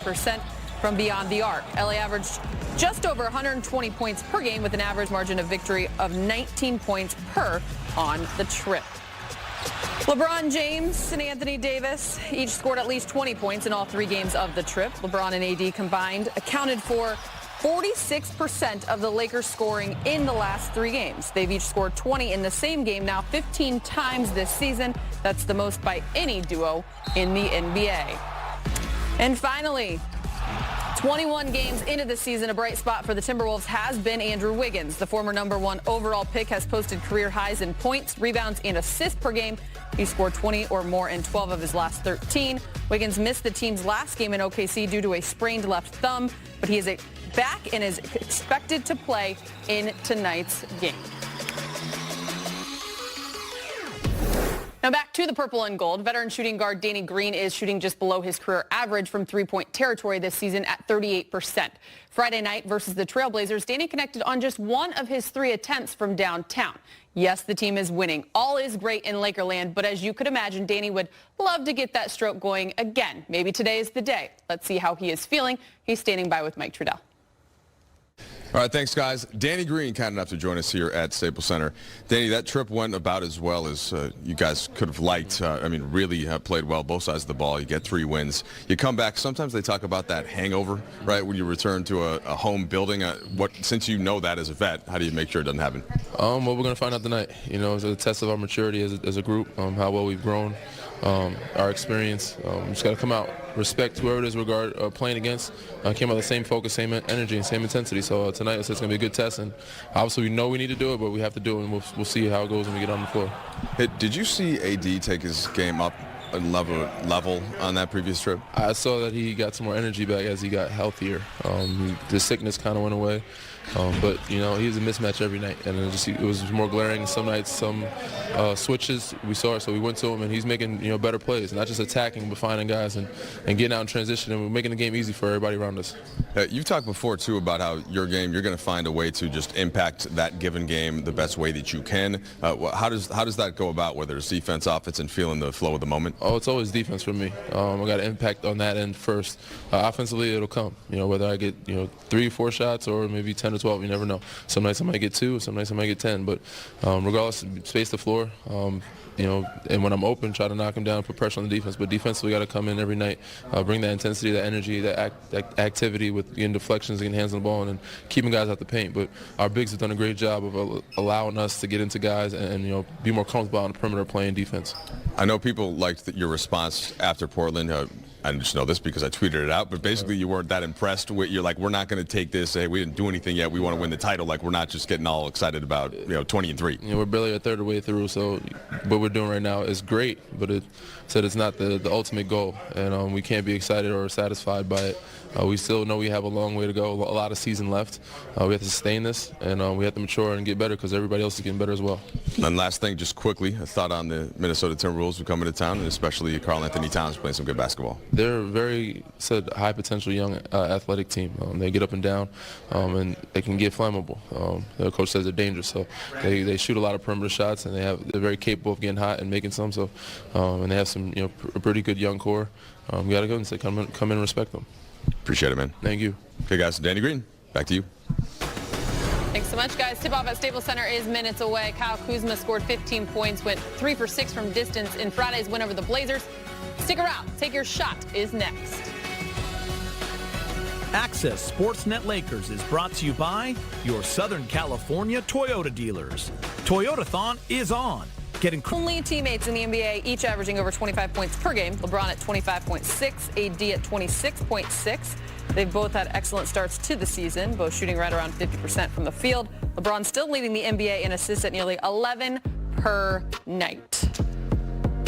% from beyond the arc. LA averaged just over 120 points per game with an average margin of victory of 19 points per on the trip. LeBron James and Anthony Davis each scored at least 20 points in all 3 games of the trip. LeBron and AD combined accounted for 46% of the Lakers scoring in the last 3 games. They've each scored 20 in the same game now 15 times this season. That's the most by any duo in the NBA. And finally, 21 games into the season, a bright spot for the Timberwolves has been Andrew Wiggins. The former #1 overall pick has posted career highs in points, rebounds, and assists per game. He scored 20 or more in 12 of his last 13. Wiggins missed the team's last game in OKC due to a sprained left thumb, but he is back and is expected to play in tonight's game. Now back to the purple and gold. Veteran shooting guard Danny Green is shooting just below his career average from three-point territory this season at 38%. Friday night versus the Trailblazers, Danny connected on just 1 of his 3 attempts from downtown. Yes, the team is winning. All is great in Lakerland, but as you could imagine, Danny would love to get that stroke going again. Maybe today is the day. Let's see how he is feeling. He's standing by with Mike Trudell. All right, thanks, guys. Danny Green, kind enough to join us here at Staples Center. Danny, that trip went about as well as you guys could have liked. Really played well, both sides of the ball. You get 3 wins. You come back. Sometimes they talk about that hangover, right, when you return to a home building. Since you know that as a vet, how do you make sure it doesn't happen? Well, we're going to find out tonight. It's a test of our maturity as a group, how well we've grown, our experience. Just got to come out, respect whoever it is we're playing against. Came out the same focus, same energy, and same intensity. So tonight it's going to be a good test, and obviously we know we need to do it, but we have to do it, and we'll see how it goes when we get on the floor. Hey, did you see AD take his game up a level on that previous trip? I saw that he got some more energy back as he got healthier. The sickness kind of went away. But, he was a mismatch every night, and it was more glaring. Some nights, some switches, we saw it, so we went to him, and he's making, better plays, not just attacking, but finding guys and getting out in transition, and we're making the game easy for everybody around us. You've talked before, too, about how your game, you're going to find a way to just impact that given game the best way that you can. How does that go about, whether it's defense, offense, and feeling the flow of the moment? Oh, it's always defense for me. I got to impact on that end first. Offensively, it'll come, whether I get, 3 or 4 shots or maybe 10 or 12, you never know. Some nights I might get 2, some nights I might get 10, but regardless, space the floor, and when I'm open, try to knock them down, put pressure on the defense. But defensively, got to come in every night, bring that intensity, that energy, that activity with getting deflections, getting hands on the ball, and keeping guys out the paint. But our bigs have done a great job of allowing us to get into guys and be more comfortable on the perimeter playing defense. I know people liked your response after Portland. I just know this because I tweeted it out, but basically you weren't that impressed with, you're like, we're not going to take this, hey, we didn't do anything yet, we want to win the title, like we're not just getting all excited about 20-3. We're barely a third of the way through, so what we're doing right now is great, but it's not the ultimate goal, and we can't be excited or satisfied by it. We still know we have a long way to go, a lot of season left. We have to sustain this, and we have to mature and get better because everybody else is getting better as well. And last thing, just quickly, a thought on the Minnesota Timberwolves who come into town, and especially Karl Anthony Towns playing some good basketball. They're a very high potential young athletic team. They get up and down, and they can get flammable. The coach says they're dangerous, so they shoot a lot of perimeter shots, and they're very capable of getting hot and making some. So, and they have some a pretty good young core. We got to go and say come in and respect them. Appreciate it, man. Thank you. Okay, guys, Danny Green, back to you. Thanks so much, guys. Tip-off at Staples Center is minutes away. Kyle Kuzma scored 15 points, went 3 for 6 from distance in Friday's win over the Blazers. Stick around. Take Your Shot is next. Access Sportsnet Lakers is brought to you by your Southern California Toyota dealers. Toyotathon is on. Only teammates in the NBA, each averaging over 25 points per game. LeBron at 25.6, AD at 26.6. They've both had excellent starts to the season, both shooting right around 50% from the field. LeBron still leading the NBA in assists at nearly 11 per night.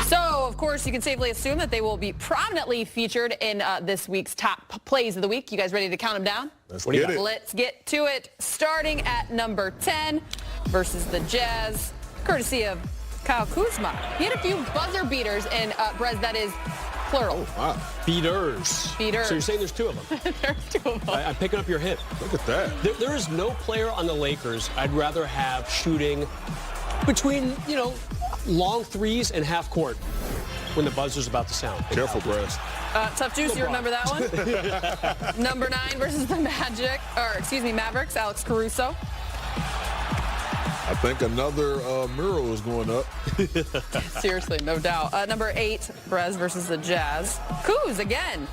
So, of course, you can safely assume that they will be prominently featured in this week's top plays of the week. You guys ready to count them down? Let's get it. Let's get to it. Starting at number 10 versus the Jazz, courtesy of Kyle Kuzma. He had a few buzzer beaters, and Brez, that is plural. Oh, wow. Beaters. Beaters. So you're saying there's 2 of them? There's 2 of them. I'm picking up your hint. Look at that. There is no player on the Lakers I'd rather have shooting between, long threes and half court. when the buzzer's about to sound. Careful, Brass. Tough Juice, you remember that one? Number 9 versus the Mavericks, Alex Caruso. I think another mural is going up. Seriously, no doubt. Number 8, Brez versus the Jazz. Kuz again.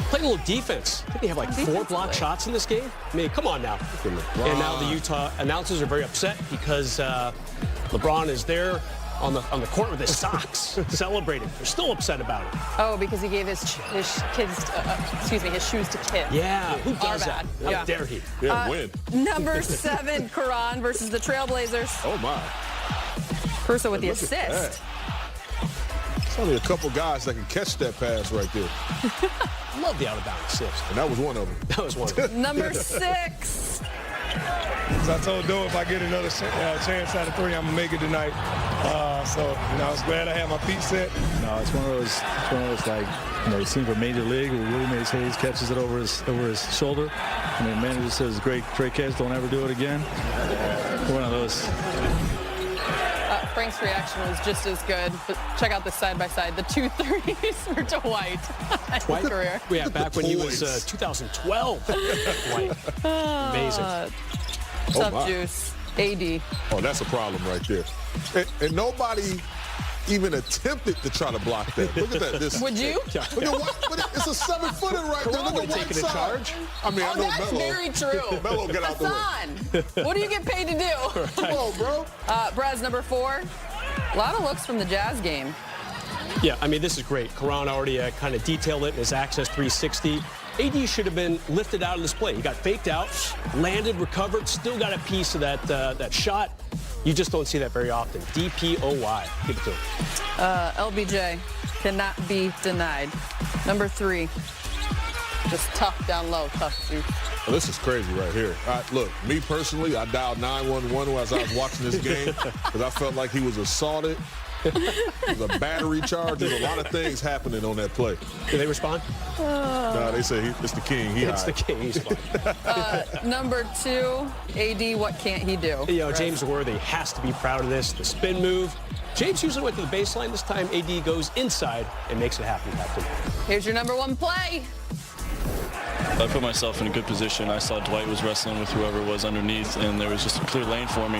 Playing a little defense. I think they have like 4 block shots in this game. I mean, come on now. And now the Utah announcers are very upset because LeBron is there on the court with his socks celebrating. They're still upset about it. Oh, because he gave his shoes to kids. Yeah, who does that? How Yeah. dare he? Yeah, win. Number 7, Karan versus the Trailblazers. Oh, my. Caruso with the Look at that. assist. There's only a couple guys that can catch that pass right there. Love the out-of-bounds assist. And that was one of them. That was one of them. Number 6. So I told Doe if I get another chance out of 3, I'm gonna make it tonight. I was glad I had my feet set. No, it's one of those like, it seems for Major League where Willie Mays Hayes catches it over his shoulder, and the manager says, "Great catch, don't ever do it again." One of those. Frank's reaction was just as good, but check out this side-by-side. The 2 threes for Dwight in his career. Yeah, back when he was 2012. Dwight. Amazing. Tough Juice. AD. Oh, that's a problem right there. And nobody even attempted to try to block that. Look at that. Would you? Look at but it's a 7-footer right there. Look at taking a charge. I mean, I know That's Melo. very true. Melo, get out the way. Hassan, what do you get paid to do? Come on, bro. Brez, number 4. A lot of looks from the Jazz game. Yeah, I mean, this is great. Karan already kind of detailed it in his Access 360. AD should have been lifted out of this play. He got faked out, landed, recovered, still got a piece of that shot. You just don't see that very often. DPOY. Give it to him. LBJ cannot be denied. Number 3. Just tough down low. Tough, dude. Well, this is crazy right here. Look, me personally, I dialed 911 as I was watching this game because I felt like he was assaulted. There's a battery charge. There's a lot of things happening on that play. Did they respond? No, they say it's the king. It's the king. He's fine. Number 2, AD, what can't he do? James Worthy has to be proud of this. The spin move. James usually went to the baseline. This time, AD goes inside and makes it happen, Captain. Here's your number 1 play. I put myself in a good position. I saw Dwight was wrestling with whoever was underneath, and there was just a clear lane for me.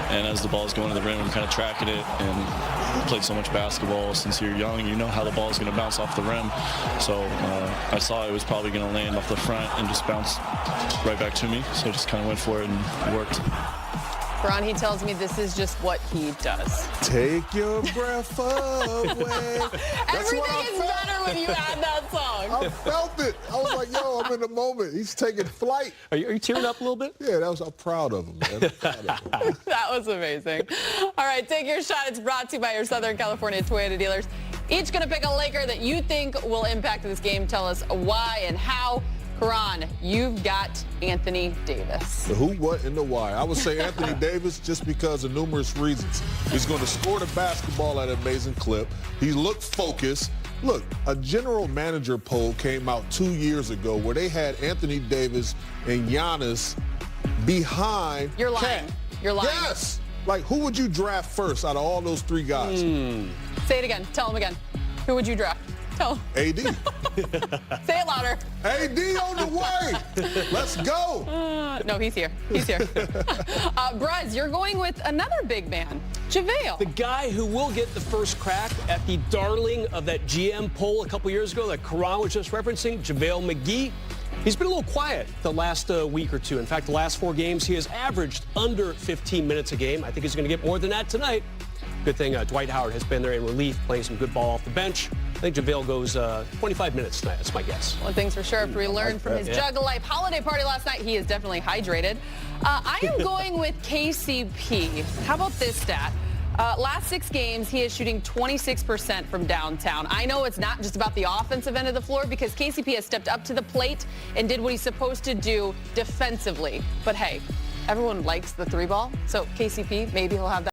And as the ball was going to the rim, I'm kind of tracking it, and played so much basketball since you're young. You know how the ball is going to bounce off the rim. So I saw it was probably going to land off the front and just bounce right back to me. So I just kind of went for it and worked. Ron, he tells me this is just what he does. Take your breath away. Everything is better when you add that song. I felt it. I was like, yo, I'm in the moment. He's taking flight. Are you tearing up a little bit? Yeah, I'm proud of him, man. That was amazing. All right, take your shot. It's brought to you by your Southern California Toyota dealers. Each going to pick a Laker that you think will impact this game. Tell us why and how. Karan, you've got Anthony Davis. The who, what, and the why. I would say Anthony Davis just because of numerous reasons. He's going to score the basketball at an amazing clip. He looked focused. Look, a general manager poll came out 2 years ago where they had Anthony Davis and Giannis behind You're lying. Cat. You're lying. Yes. Like, who would you draft first out of all those 3 guys? Say it again. Tell him again. Who would you draft? Tell him. AD. Say it louder. AD on the way. Let's go. No, he's here. He's here. Brez, you're going with another big man, JaVale. The guy who will get the first crack at the darling of that GM poll a couple years ago that Karan was just referencing, JaVale McGee. He's been a little quiet the last week or two. In fact, the last 4 games, he has averaged under 15 minutes a game. I think he's going to get more than that tonight. Good thing Dwight Howard has been there in relief, playing some good ball off the bench. I think JaVale goes 25 minutes tonight. That's my guess. One thing's for sure, after we learned from his Juggle Life holiday party last night, he is definitely hydrated. I am going with KCP. How about this stat? Last 6 games, he is shooting 26% from downtown. I know it's not just about the offensive end of the floor because KCP has stepped up to the plate and did what he's supposed to do defensively. But hey, everyone likes the 3 ball, so KCP, maybe he'll have that.